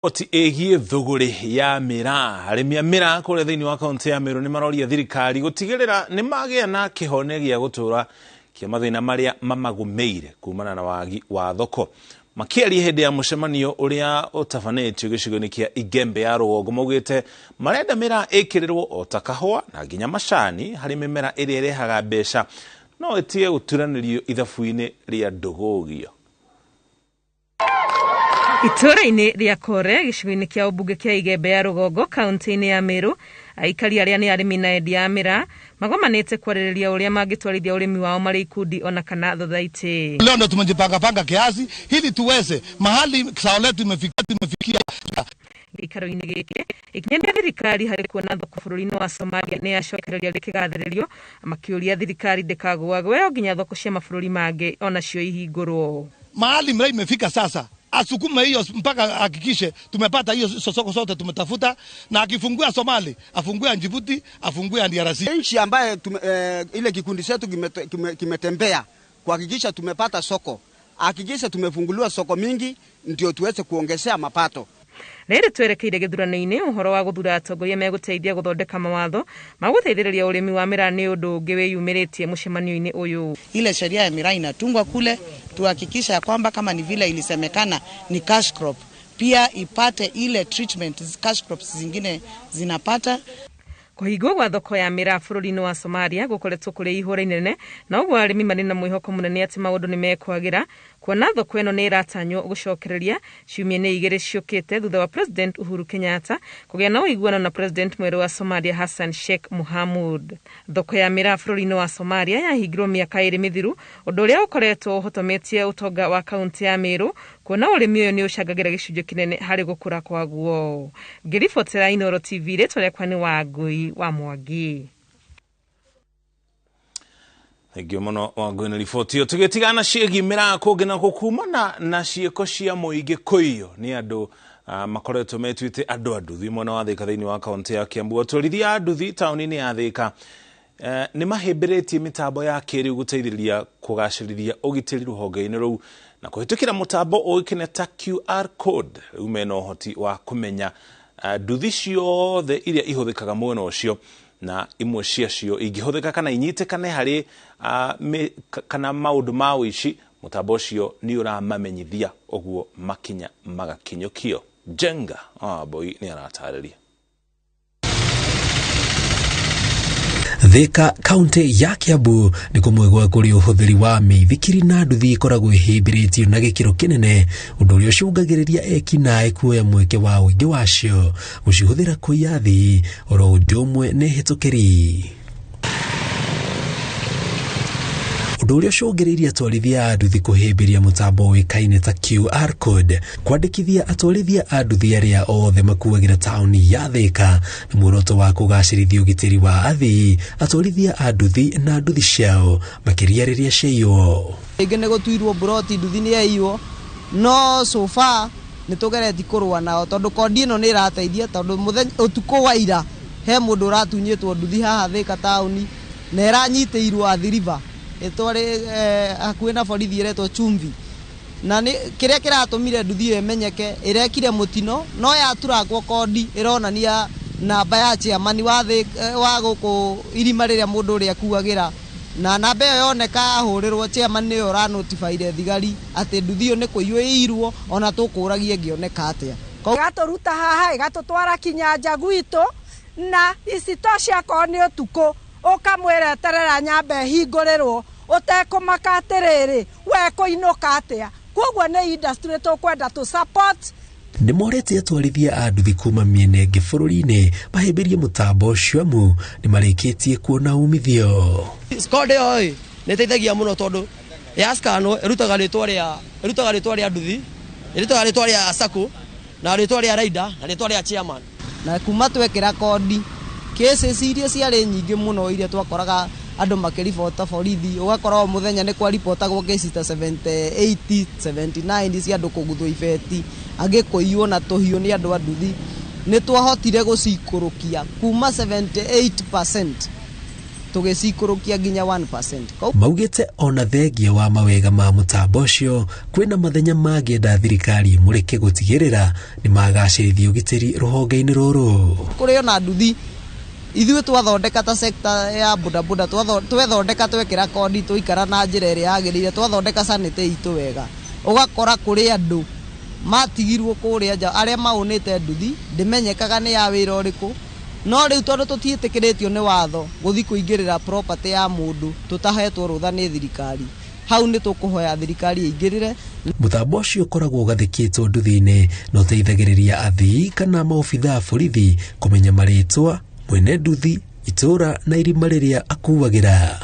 Oti egie thuguri ya mira arimi a mira kule thiini wa kaunti ya Meru ni maroria thirikari gutigirira ni magia na kihone gia gutura kia mathina maria mamagumeire kumana na wagi wa thoko makiari hindi ya mucemanio uria utafanitio gicigo-ini kia Igembe ya Rugongo maugite marenda mira ikirirwo ota kahua na nginya macani hari mimera iria irehaga mbeca no itie guturanirio ithabu-ini ria ndugugio. Itura-ini ria Kore gicigo-ini kia ubunge kia Igembe ya Rugongo kaunti-ini ya Meru aikari aria ni arimi na endia mira magomanite kwaririria uria mangitwarithia urimi wao mari ikundi ona kana thothaiti. Leo ndo tumejipanga kiasi ili tuweze mahali sao letu imefikia. Ikaro-ini giki ikinyenda thirikari hari kuona thoko bururi-ini wa Somalia ni acokereria rikigathiririo makiuria thirikari ndikagwagwe nginya thoko cia mabururi mangi ona cio ihingurwo. Mahali mrai imefika sasa asukume hiyo mpaka hakikishe tumepata hiyo soko zote tumetafuta, na akifungua Somali afungue Djibouti afungue DRC. Nchi ambaye ile kikundi chetu kimetembea kuhakikisha tumepata soko, hakikisha tumefunguliwa soko mingi ndio tuweze kuongezea mapato. Rere twerekeire githurano-ini uhoro wa guthura atongoria meguteithia guthondeka mawatho maguteithiriria urimi wa mira ni undu ungi wiyumiritie mucemanio-ini uyu. Ile sheria ya mira inatungwa kule, tuhakikisha ya kwamba kama ni vile ilisemekana ni cash crop pia ipate ile treatment cash crops zingine zinapata. Kuhingwo gwa thoko ya mira bururi-ini wa Somalia gukoretwo kuri ihura inene na uguo arimi mari na mwihoko munene ati maundu ni mekwagira kuona thoko eno ni iratanyo gucokereria ciumia-ini igiri ciukite thutha wa President Uhuru Kenyatta kugia na uiguano na President mweru wa Somalia Hassan Sheikh Mohamud. Thoko ya mira bururi-ini wa Somalia yahingirwo miaka iri mithiru undu uria ukoretwo uhotometie utonga wa kaunti ya Meru kuona urimi uyu ni ucangagira gicunjĩ kinene hari gukura kwa guo. Ngiribotera Inooro TV ritwa riakwa ni Wangui wa Mwangi. Thank you muno Wangui na riboti iyo tugitigana ciegi mira kugena gukumana na cieko cia muingi kuiyo ni andu makoretwo metwite andu anduthi mwena wa Thika thiini wa kaunti ya Kiambu. Atwarithia anduthi tauni-ini ya Thika ni mahimbiretie mitambo ya kiriu guteithiriria kugacirithia ugitiri ruhonge-ini ruu na kuhitukira mutambo uikine ta QR code umena uhoti wa kumenya nduthi ciothe iria ihuthikaga mwena ucio na imwe ciacio ingihũthĩka kana inyitekane hari kana maundu ma wici mutambo ucio ni uramamenyithia oguo makinya magakinyukio. Jenga boy ni aratarĩria. Thika kaunti ya Kiambu ni kumwegwa kuri uhuthiri wa mithikiri na nduthi ikoragwo ihimbiritio na gikiro kinene undu uria ucungagiriria ekinae kuoya mweke wa uingi wacio gucihuthira kuiyathi oro undu umwe ni hitukiri. Undu uria ucungiriria atwarithia a nduthi kuhimbiria mutambo uikaine ta QR code kwandikithia atwarithia a nduthi aria othe makuagira tauni ya Thika na muoroto wa kugacirithia ugitiri wa athii atwarithia a nduthi na nduthi ciao makiria riria ciaiywo. Ingi ni gutuirwo broti nduthi ni yaiywo no so far ni tugereti kurwa nao tondu kodi ino ni irateithia tondu muthenya utuko wa ira he mundu uratunyitwo nduthi haha Thika tauni na iranyiteirwo athiriva etore akuena borithi iretwo Chumvi na ni kiria kiratumire nduthi emenyeke irekire mutino no yaturagwo kodi ironania namba ya chairman wa guku irima riria mundu ria kuagira na namba iyo yoneka ahurirwo chairman ni ora notify thigari ati nduthi iyo ni kuiyirwo ona tukuragie ngioneka atia gaturuta haha gatutwara kinyanja gwitu na isitosha koni utuko ukamwira terera nyambe hingurirwo utekumaka atiriri we kuinuka atia koguo ni industry tukwenda tu support. Ni morete atwarithia a nduthi kuma miene ingi bururi-ini mahimbirie mutambo ucio amu ni marikitie kuona umithio. Skode oi ni teithagia muno tondu ya skano irutaga ritwa ria nduthi irutaga ritwa ria sako na ritwa ria rider na ritwa ria chairman na kuma twekira kodi cases iria ciari nyingi muno iria twakoraga andu makiribota borithi ugakora muthenya ni kwa ripotagwo cases ta 78 79 cia andu kuguthwo ibeti agikuiywo na tuhiyo ni andu anduthi ni twahotire gucikurukia kuma 78% tugicikurukia nginya 1%. Maugite ona thengia wa mawega ma mutambo ucio kwina mathenya mangĩenda thirikari mureke gutigirira ni magacĩrithia ũgitĩri ruhonge-inĩ rũrũ. Kuri ona nduthi ithuĩ twathondeka ta sector ya bodaboda twethondeka twekĩra kodi tuikara na njĩra ĩrĩa yagĩrĩire twathondeka sanĩte itũ wega ugakora kuri andu matigirwo kuria nja aria maunite nduthi ndimenyekaga nĩ ya wĩra ũrĩkũ no riu tondu tutiĩtĩkĩrĩtio nĩ watho guthi kuingĩrĩra property ya mundu tutahetwo rutha nĩ thirikari hau nĩ tũkũhoya thirikari ĩingĩrĩre. Mũtambo ũcio ũkoragwo ũgathĩkĩtwo nduthi-inĩ na ũteithagĩrĩria athii kana maobithaa borithi kũmenya marĩtwa mwene nduthi itũra na irima rĩrĩa akuagĩra.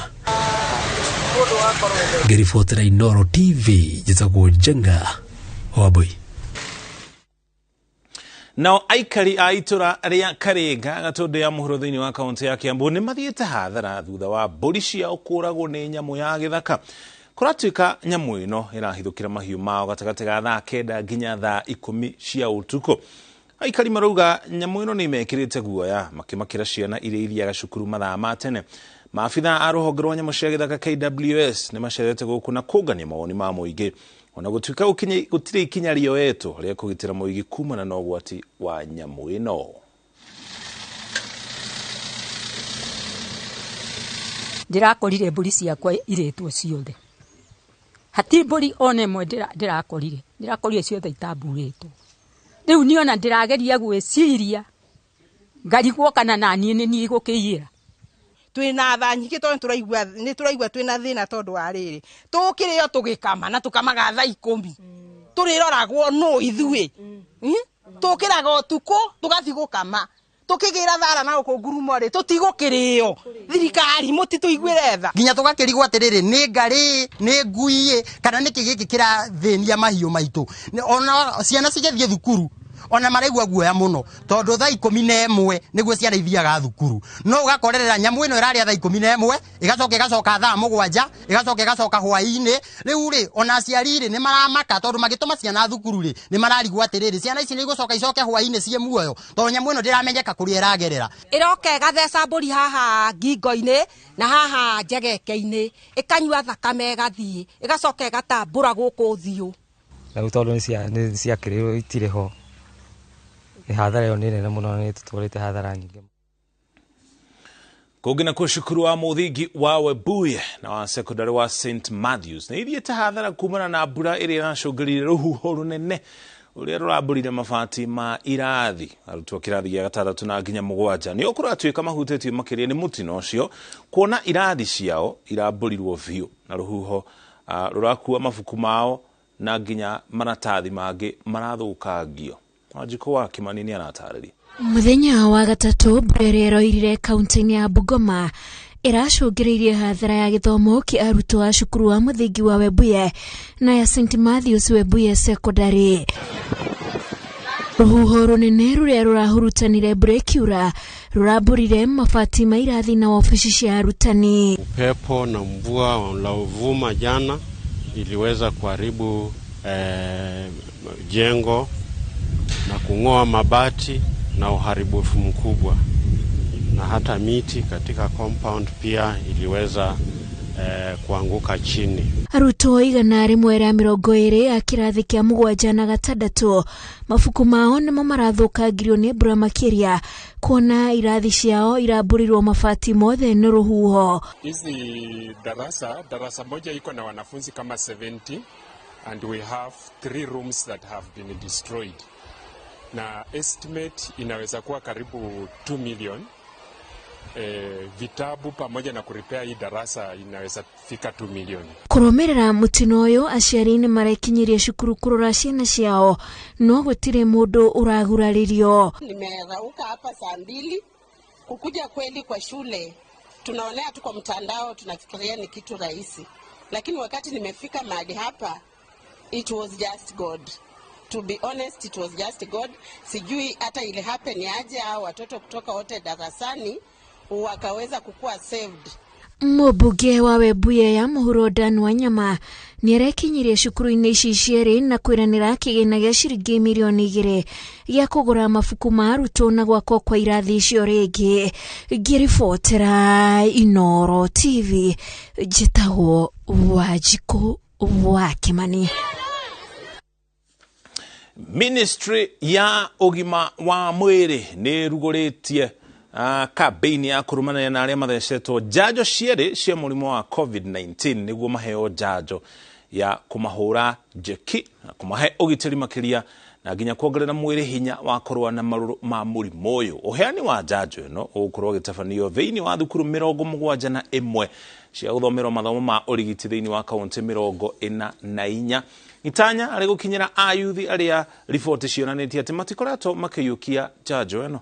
Ngĩribotera Inooro TV njĩtagwo Njenga Wambui. Nao aikari a itura ria Karenga gatundu ya muhuro thiini wa kaunti ya Kiambu ni mathiete hathara thutha wa mbũri ciao kũragwo nĩ nyamũ ya gĩthaka. Kũratuĩka nyamũ ĩno ĩrahithũkĩra mahiũ mao gatagatĩ ga thaa 9 nginya thaa 10 cia ũtukũ. Aikari marauga nyamũ ĩno nĩ mekĩrĩte guoya makĩmakĩra ciana iria ithiaga cukuru mathaa ma tene. Maabithaa a rũhonge rwa nyamũ cia gĩthaka KWS nĩ macerete gũkũ na kũngania mawoni ma mũingĩ. Ona gũtuĩka gũtirĩ ikinya rĩoetwo rĩa kũgitĩra mũingĩ kumana na ũgwati wa nyamũ ĩno. Ndĩrakorire mbũri ciakwa irĩtwo ciothe. Hati mbũri ona ĩmwe ndĩrakorire ciothe itamburĩtwo. Rĩu niĩ ona ndĩrageria gwĩciria ngarigwo kana naniĩ nĩ niĩ gũkĩiyĩra. Twina tha nyingĩ tondu tũraigua twina thĩna tondu wa rĩrĩ tũkĩrĩo tũgĩkama na tũkamaga thaa 10 tũrĩroragwo no ithuĩ tũkĩraga ũtukũ tũgathi gũkama tũkĩgĩra thara na gũkũngurumo rĩ tũtigũkĩrĩo thirikari mũtitũiguĩre tha nginya tũgakĩrigwo atĩrĩrĩ nĩ ngarĩ nĩ ngui kana nĩ kĩgĩkĩ kĩrathĩnia mahiũ maitũ ona ciana cigĩthiĩ thukuru ona maraigua guoya muno tondu thaa 11 nĩguo ciana ithiaga thukuru no ugakorerera nyamũ ĩno ĩrarĩa thaa 11 igacoka thaa 7 igacoka hwaĩ-inĩ rĩu rĩ ona aciari rĩ nĩ maramaka tondu magĩtũma ciana thukuru rĩ nĩ mararigwo atĩrĩrĩ ciana ici nĩ igũcoka icoke hwaĩ-inĩ cie muoyo tondu nyamũ ĩno ndĩramenyeka kũrĩa ĩragerera ĩroka ĩgatheca mbũri haha ngingo-inĩ na haha njegeke-inĩ ĩkanyua thakame ĩgathiĩ ĩgacoka ĩgatambũra gũkũ ũthiũ rĩu tondu nĩ ciakĩrĩrwo itirĩ ho hathara yo nene muno nĩ tutwarĩte hathara nyingĩ. Kũngĩ kwa cukuru wa mũthingi wa Webuye na wa secondary wa St Matthews nĩ ithiĩte hathara kumana na mbura ĩrĩa ĩracũngĩrĩirie rũhuho rũnene ũrĩa rũrambũrire mabati ma irathi. Arutwo kĩrathi gĩa 6 na nginya 7 nĩ kũratuĩka mahutĩtio makĩria nĩ mũtino ũcio kuona irathi ciao irambũrirwo biũ na rũhuho rũrakua mabuku mao na nginya maratathi mangĩ marathũkangio. Majiko wa Kimanini anatarĩria. Muthenya wa gatatũ mbura ĩrĩa ĩroirire kaunti-inĩ ya Bungoma ĩracũngĩrĩirie hathara ya gĩthomo kĩa arutwo a cukuru wa mũthingi wa Webuye na ya St Matthews Webuye Secondary. Rũhuho rũnene rũrĩa rũrahurutanire mbura ĩkiura rũrambũrire mabati ma irathi na ofici cia arutani. Upepo na mvua uliovuma jana iliweza kuharibu jengo na kung'oa mabati na uharibifu mkubwa na hata miti katika compound pia iliweza kuanguka chini. Arutwo 120 a kĩrathi kĩa 7 na 6 mabuku mao nĩmo marathũkangirio nĩ mbura makĩria kuona irathi ciao irambũrirwo mabati mothe nĩ rũhuho. Hizi darasa moja iko na wanafunzi kama 70 and we have 3 rooms that have been destroyed. Na estimate inaweza kuwa karibu 2 million. Vitabu pamoja na kurepair hii darasa inaweza fika 2 milioni. Kũrũmĩrĩra mũtino ũyũ aciari nĩ marekinyirie cukuru kũrora ciana ciao no gũtirĩ mũndũ ũraguraririo. Nimerauka hapa saa 2 kukuja kweli kwa shule. Tunaonea tu kwa mtandao tunafikiria ni kitu rahisi. Lakini wakati nimefika mahali hapa it was just God. To be honest, it was just God. Sijui hata ile happen aje au watoto kutoka wote darasani wakaweza kukua saved. Mũmbunge wa Webuye ya mũhuro Dan Wanyama nĩarekinyirie cukuru-inĩ ici cierĩ na kwiranĩra kĩgĩna gĩa ciringi mirioni 2 gĩa kũgũra mabuku ma arutwo na gwakwo kwa irathi icio rĩngĩ. Ngĩribotera Inooro TV, njĩtagwo Wanjikũ wa Kimani. Ministry ya ũgima wa mwĩrĩ nĩ rugũrĩtie kampeni ya kũrũmanĩrĩra na arĩa mathecetwo njanjo cierĩ cia mũrimũ wa COVID-19 nĩguo maheo njanjo ya kũmahũra njeki na kũmahe ũgitĩri makĩria na nginya kuongerera mwĩrĩ hinya wa kũrũa na marũrũ ma mũrimũ ũyũ. Ũheani wa njanjo ĩno ũgũkorwo ũgĩtabanio thĩinĩ wa thukuru 71 cia gũthomerwo mathomo ma ũrigiti thĩinĩ wa kaunti 44. Itanya arĩ gũkinyĩra ayuthi arĩa riboti cionanĩtie atĩ matikoretwo makĩiyũkia njanjo ĩno.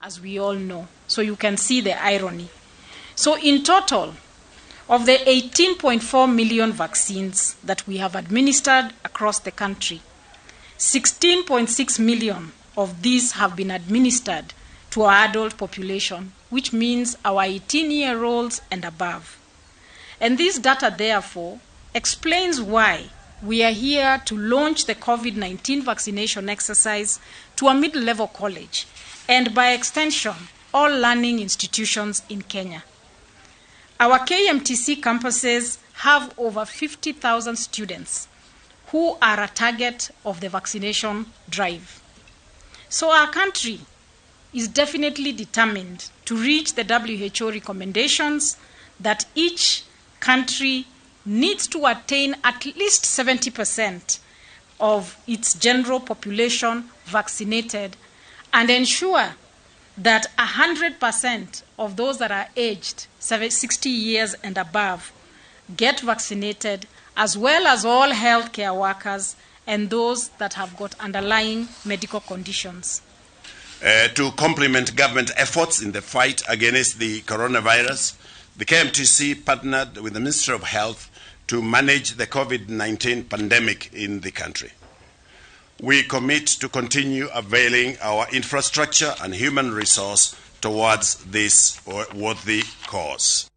As we all know, so you can see the irony. So in total, of the 18.4 million vaccines that we have administered across the country, 16.6 million of these have been administered to our adult population, which means our 18-year-olds and above. And this data, therefore, explains why we are here to launch the COVID-19 vaccination exercise to a mid-level college and by extension, all learning institutions in Kenya. Our KMTC campuses have over 50,000 students who are a target of the vaccination drive. So our country is definitely determined to reach the WHO recommendations that each country needs to attain at least 70% of its general population vaccinated and ensure that 100% of those that are aged 60 years and above get vaccinated, as well as all healthcare workers and those that have got underlying medical conditions. To complement government efforts in the fight against the coronavirus, the KMTC partnered with the Ministry of Health to manage the COVID-19 pandemic in the country. We commit to continue availing our infrastructure and human resource towards this worthy cause.